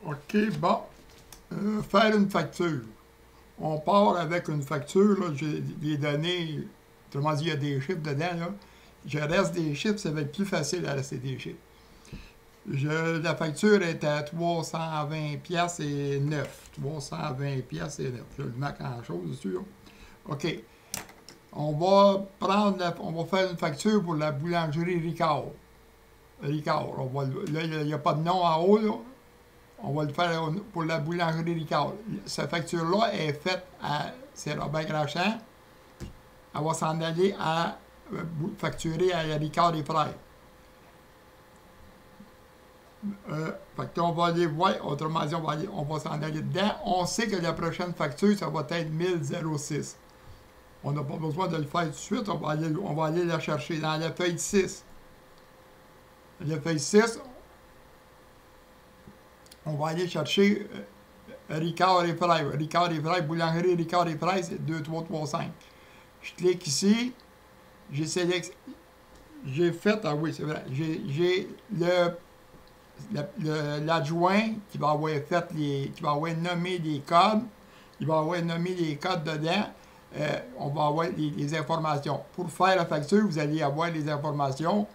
OK, bon. Faire une facture. On part avec une facture, là, j'ai des données, autrement dit, il y a des chiffres dedans, là. Je reste des chiffres, ça va être plus facile à rester des chiffres. La facture est à 320 pièces et 9. 320 pièces et 9. Je le mets en chose, sûr. OK. On va faire une facture pour la boulangerie Ricard. Ricard. Là, il n'y a pas de nom en haut, là. On va le faire pour la boulangerie Ricard. Cette facture-là est faite à... C'est Robert Grandchamp. Elle va s'en aller à facturer à Ricard et Frères. Fait que là, on va aller voir, autrement dit, on va s'en aller dedans. On sait que la prochaine facture, ça va être 1006. On n'a pas besoin de le faire tout de suite, on va aller la chercher dans la feuille 6. La feuille 6, on va aller chercher Ricard et Frères. Ricard et Frères, boulangerie Ricard et Frères, c'est 2335. Je clique ici, j'ai sélectionné, j'ai fait, ah oui, c'est vrai, j'ai l'adjoint qui va avoir fait qui va avoir nommé les codes, il va avoir nommé les codes dedans, on va avoir les informations. Pour faire la facture, vous allez avoir les informations,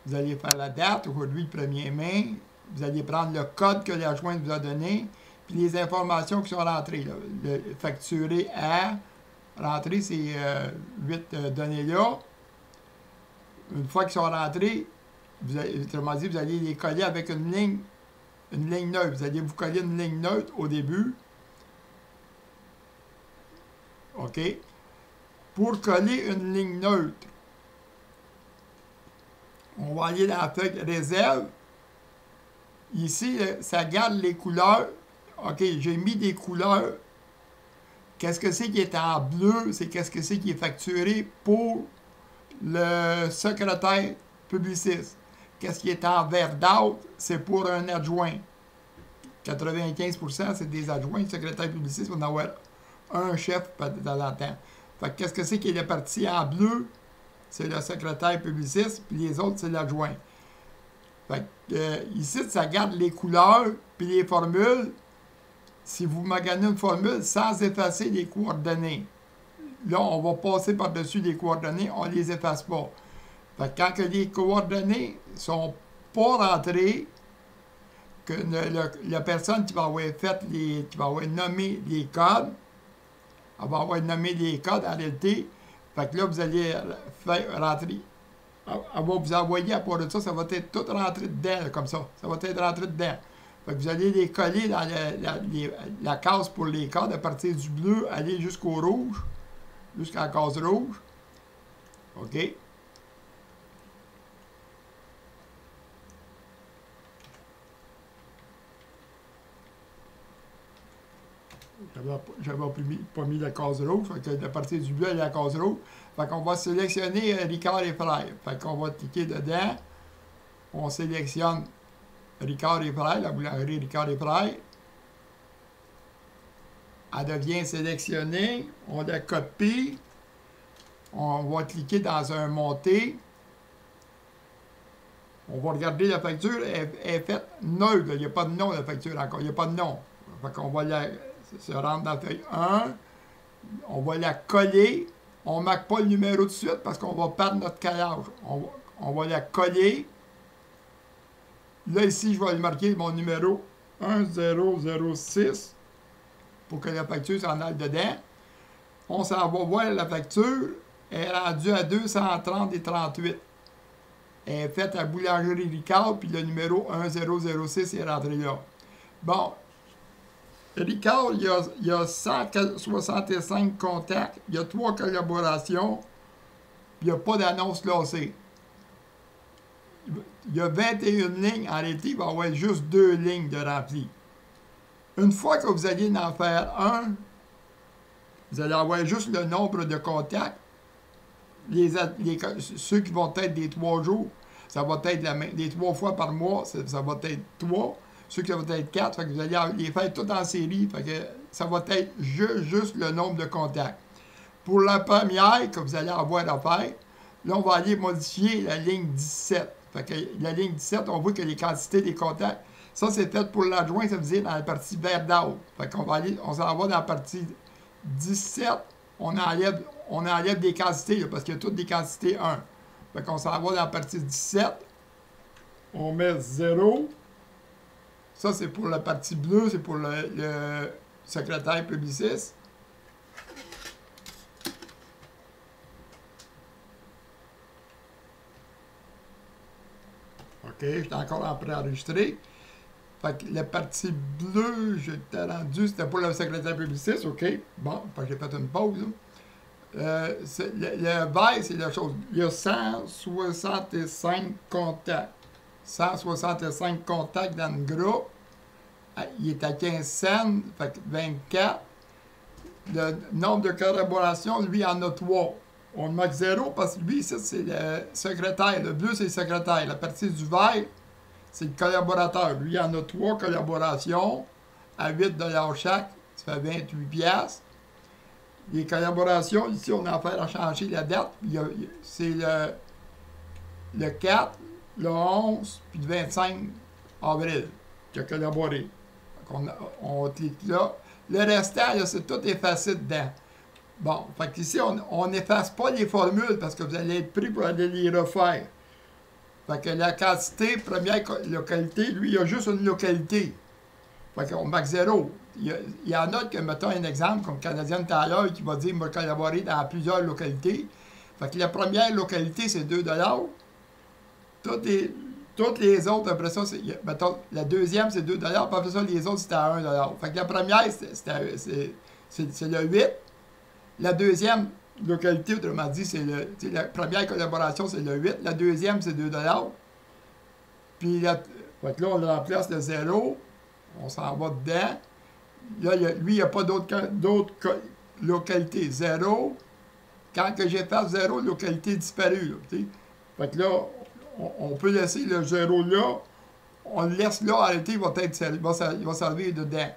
vous allez faire la date, aujourd'hui le 1er mai, vous allez prendre le code que l'adjoint vous a donné, puis les informations qui sont rentrées. Là. Le facturé à rentrer ces 8 données-là. Une fois qu'ils sont rentrés, autrement dit, vous allez les coller avec une ligne neutre. Vous allez vous coller une ligne neutre au début. OK. Pour coller une ligne neutre, on va aller dans la feuille réserve. Ici, ça garde les couleurs. OK, j'ai mis des couleurs. Qu'est-ce que c'est qui est en bleu? C'est qu'est-ce que c'est qui est facturé pour le secrétaire publiciste. Qu'est-ce qui est en vert d'âtre? C'est pour un adjoint. 95%, c'est des adjoints. Le secrétaire publiciste va en avoir un chef dans l'entente. Fait que qu'est-ce que c'est qui est parti en bleu? C'est le secrétaire publiciste, puis les autres, c'est l'adjoint. Fait que, ici, ça garde les couleurs, puis les formules. Si vous maganez une formule sans effacer les coordonnées, là, on va passer par-dessus les coordonnées, on ne les efface pas. Fait que quand que les coordonnées ne sont pas rentrées, que la personne qui va avoir fait qui va avoir nommé les codes, elle va avoir nommé les codes en réalité, fait que là, vous allez faire rentrer. Elle va vous envoyer à part de ça, ça va être tout rentré dedans, là, comme ça. Ça va être rentré dedans. Fait que vous allez les coller dans la case pour les codes, à partir du bleu, aller jusqu'au rouge, jusqu'à la case rouge. OK. J'avais pas mis la case rouge, fait que à partir du bleu à la case rouge. Fait qu'on va sélectionner Ricard et Frères. Fait qu'on va cliquer dedans. On sélectionne Ricard et Frères, la boulangerie Ricard et Frères. Elle devient sélectionnée. On la copie. On va cliquer dans un monté. On va regarder la facture. Elle est faite neutre. Il n'y a pas de nom de la facture encore. Il n'y a pas de nom. Fait qu'on va se rendre dans la feuille 1. On va la coller. On ne marque pas le numéro tout de suite parce qu'on va perdre notre calage. On va la coller. Là, ici, je vais marquer mon numéro 1006 pour que la facture s'en aille dedans. On s'en va voir la facture. Elle est rendue à 230 et 38. Elle est faite à boulangerie Ricard, puis le numéro 1006 est rentré là. Bon. Ricard, il y a 165 contacts, il y a 3 collaborations, il n'y a pas d'annonce classée. Il y a 21 lignes, en réalité, il va y avoir juste 2 lignes de rempli. Une fois que vous allez en faire un, vous allez avoir juste le nombre de contacts. Ceux qui vont être des 3 jours, ça va être les 3 fois par mois, ça va être 3. Ceux qui vont être 4, fait que vous allez les faire tout en série, fait que ça va être juste le nombre de contacts. Pour la première que vous allez avoir à faire, là, on va aller modifier la ligne 17. Fait que la ligne 17, on voit que les quantités des contacts, Ça, c'est fait pour l'adjoint, ça veut dire dans la partie vert d'out. Fait qu'on va aller, on s'en va dans la partie 17. On enlève des quantités, là, parce qu'il y a toutes des quantités 1. Fait qu'on s'en va dans la partie 17. On met 0. Ça, c'est pour la partie bleue, c'est pour le secrétaire publiciste. OK, j'étais encore en préenregistré. Fait que la partie bleue, j'étais rendu, c'était pour le secrétaire publiciste, OK. Bon, j'ai fait une pause. Le vert, c'est la chose. Il y a 165 contacts. 165 contacts dans le groupe. Il est à 15 cents, fait que 24. Le nombre de collaborations, lui, en a 3. On marque 0 parce que lui, ça, c'est le secrétaire. Le bleu, c'est le secrétaire. La partie du vert, c'est le collaborateur. Lui, il en a 3 collaborations à 8 $ chaque. Ça fait 28 piastres. Les collaborations, ici, on a affaire à changer la date. C'est le 4, le 11, puis le 25 avril qui a collaboré. On clique là. Le restant, là, c'est tout effacé dedans. Bon, fait qu'ici, on n'efface pas les formules parce que vous allez être pris pour aller les refaire. Fait que la quantité, première localité, lui, il y a juste une localité. Fait qu'on marque 0. Il y en a que, mettons un exemple, comme Canadian Tire, qui va dire qu'il va collaborer dans plusieurs localités. Fait que la première localité, c'est 2 $. Toutes les autres, après ça, mettons, la deuxième, c'est 2 $, puis après ça, les autres, c'était à 1 $. Fait que la première, c'est le 8. La deuxième localité, autrement dit, c'est la première collaboration, c'est le 8. La deuxième, c'est 2 $. Puis fait que là, on remplace le 0. On s'en va dedans. Là, lui, il n'y a pas d'autres localités. 0. Quand que j'efface 0, localité disparue. Là, fait que là, on peut laisser le 0 là. On le laisse là, arrêter, il va servir dedans.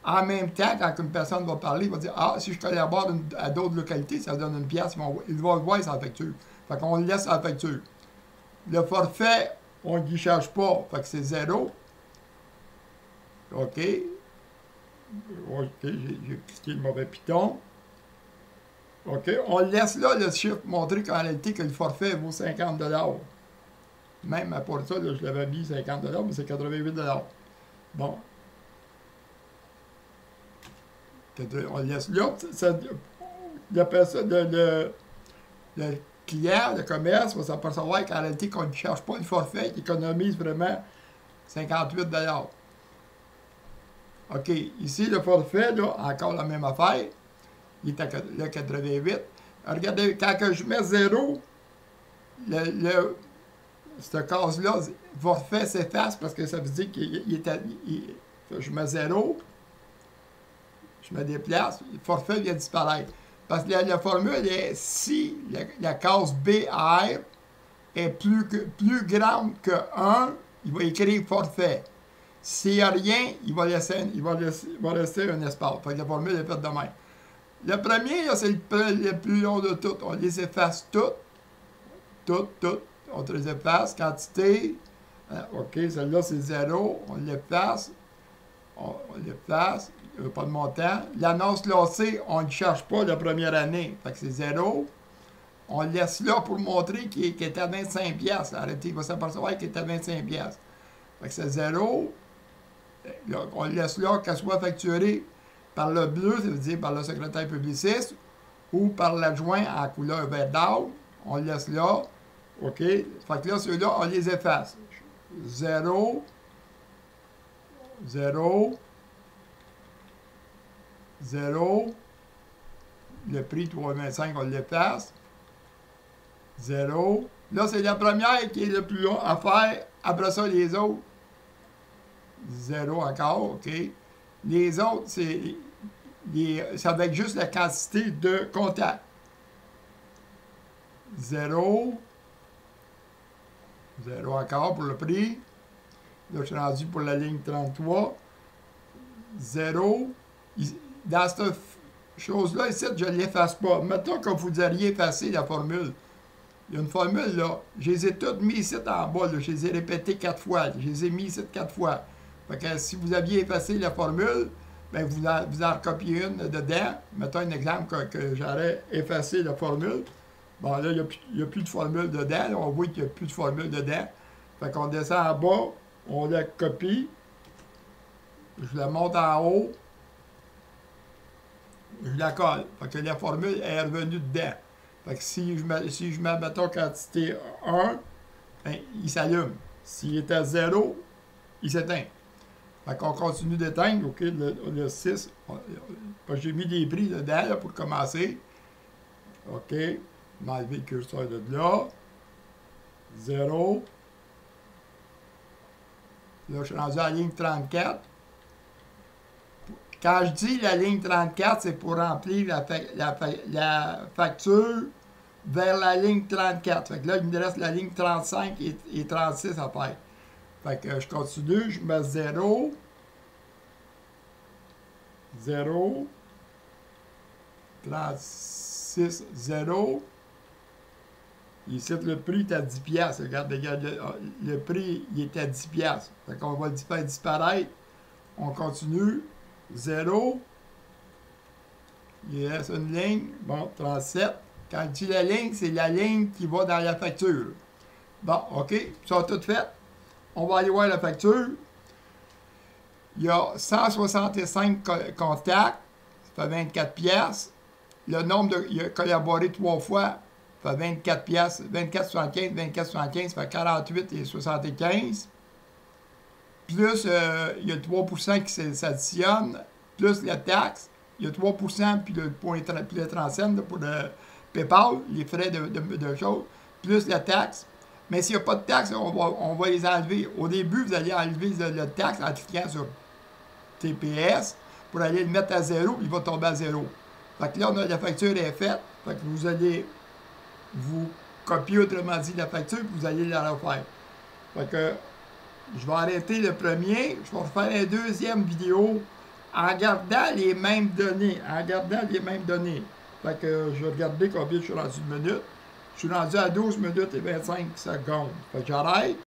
En même temps, quand une personne va parler, il va dire « Ah, si je collabore à d'autres localités, ça donne une pièce. » Il va le voir sur la facture. Fait qu'on le laisse à la facture. Le forfait, on ne charge pas. Fait que c'est 0. OK. OK, j'ai cliqué le mauvais piton. OK. On laisse là le chiffre montrer qu'en réalité, que le forfait vaut 50 $. Même pour ça, là, je l'avais mis 50 $, mais c'est 88 $. Bon. On laisse là. Il appelle ça le client, le commerce, va s'apercevoir qu'en réalité, qu'on ne cherche pas le forfait, qu'il économise vraiment 58 $. OK. Ici, le forfait, là, encore la même affaire. Il est à 88. Regardez, quand je mets 0, cette case-là, forfait s'efface parce que ça veut dire qu'il est à... je mets 0. Je me déplace, le forfait vient disparaître. Parce que la formule est si la case BR est plus grande que 1, il va écrire forfait. S'il n'y a rien, il va rester un espace. Fait que la formule est faite de même. Le premier, c'est le plus long de tout. On les efface toutes. Toutes. On les efface. Quantité. OK, celle-là, c'est 0. On l'efface. On l'efface. Il n'y a pas de montant. L'annonce lancée, on ne cherche pas la première année. Fait que c'est 0. On le laisse là pour montrer qu'il est à 25 $. Arrêtez, il va s'apercevoir qu'il est à 25 $. Fait que c'est 0. Là, on le laisse là, qu'elle soit facturée par le bleu, ça veut dire par le secrétaire publiciste, ou par l'adjoint en couleur vert d'or. On le laisse là. OK. Fait que là, ceux-là, on les efface. 0. 0. 0. Le prix 3,25, on l'efface. 0. Là, c'est la première qui est le plus long à faire. Après ça, les autres. 0 encore, OK. Les autres, c'est avec juste la quantité de contacts. 0. 0 encore pour le prix. Là, je suis rendu pour la ligne 33. 0. Dans cette chose-là, ici, je ne l'efface pas. Mettons que vous alliez effacer la formule. Il y a une formule, là. Je les ai toutes mis ici en bas, là. Je les ai répétées 4 fois. Je les ai mis ici 4 fois. Fait que si vous aviez effacé la formule, bien, vous en recopiez une dedans. Mettons un exemple que j'aurais effacé la formule. Bon, là, il n'y a plus de formule dedans. Là, on voit qu'il n'y a plus de formule dedans. Fait qu'on descend en bas, on la copie. Je la monte en haut. Je la colle. Fait que la formule est revenue dedans. Fait que si je mets, mettons, quantité 1, ben, il s'allume. S'il est à 0, il s'éteint. Fait qu'on continue d'éteindre. OK, le 6. J'ai mis des prix dedans là, pour commencer. OK. M'enlever le curseur de là. 0. Là, je suis rendu à la ligne 34. Quand je dis la ligne 34, c'est pour remplir la facture vers la ligne 34. Fait que là, il me reste la ligne 35 et 36 à faire. Fait que je continue, je mets 0. 0. 36, 0. Ici, le prix est à 10 piastres. Regarde, le prix il est à 10 piastres. Fait qu'on va le faire disparaître. On continue. 0. Il reste une ligne. Bon, 37. Quand je dis la ligne, c'est la ligne qui va dans la facture. Bon, OK. Ça tout fait. On va aller voir la facture. Il y a 165 contacts. Ça fait 24 piastres. Le nombre il a collaboré 3 fois. Ça fait 24 piastres. 24,75. 24,75, ça fait 48,75. Plus, il y a 3% qui s'additionne, plus la taxe, il y a 3%, puis le 30 cents pour le PayPal, les frais de choses, plus la taxe. Mais s'il n'y a pas de taxe, on va les enlever. Au début, vous allez enlever la taxe en cliquant sur TPS pour aller le mettre à 0, puis il va tomber à 0. Fait que là, la facture est faite. Fait que vous allez vous copier, autrement dit, la facture, puis vous allez la refaire. Fait que je vais arrêter le premier. Je vais refaire une deuxième vidéo en gardant les mêmes données. Fait que je vais regarder combien je suis rendu de minutes. Je suis rendu à 12 minutes et 25 secondes. Fait que j'arrête.